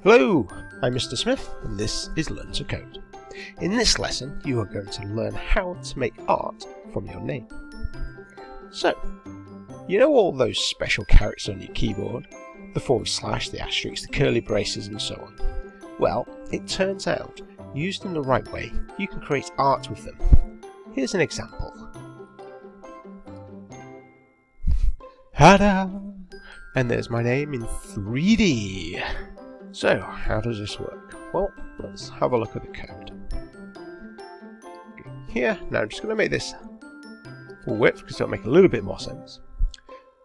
Hello, I'm Mr. Smith and this is Learn to Code. In this lesson you are going to learn how to make art from your name. So, you know all those special characters on your keyboard? The /, the asterisk, the curly braces and so on. Well, it turns out, used in the right way, you can create art with them. Here's an example. Ta-da! And there's my name in 3D. So, how does this work? Well, let's have a look at the code. Here, now I'm just going to make this full width because it'll make a little bit more sense.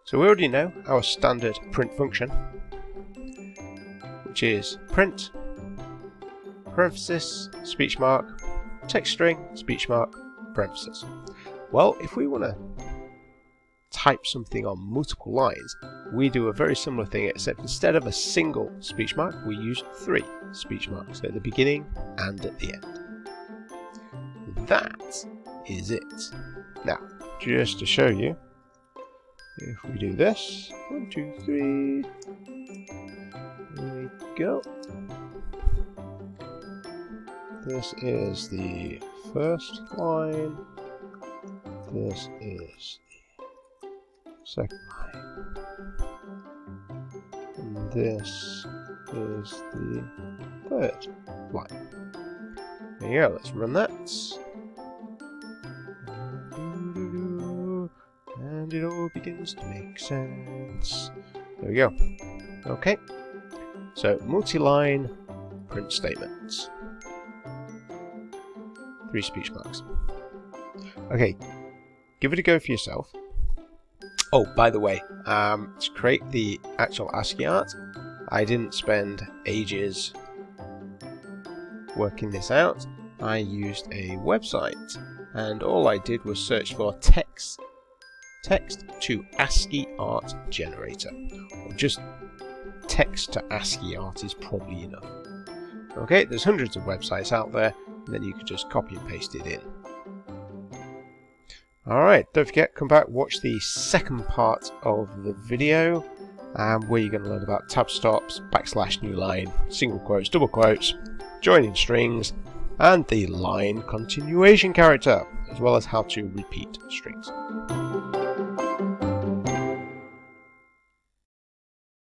So we already know our standard print function, which is print, parenthesis, speech mark, text string, speech mark, parenthesis. Well, if we want to type something on multiple lines, we do a very similar thing, except instead of a single speech mark, we use 3 speech marks at the beginning and at the end. That is it. Now, just to show you, if we do this, 1, 2, 3, there we go. This is the first line, this is the second line, and this is the third line. There you go, let's run that. And it all begins to make sense. There we go. Okay, so multi-line print statements. 3 speech marks. Okay, give it a go for yourself. Oh, by the way, to create the actual ASCII art, I didn't spend ages working this out. I used a website, and all I did was search for text to ASCII art generator, or just text to ASCII art is probably enough. Okay, there's hundreds of websites out there, and then you can just copy and paste it in. Alright, don't forget, come back, watch the second part of the video, where you're going to learn about tab stops, / new line, single quotes, double quotes, joining strings, and the line continuation character, as well as how to repeat strings.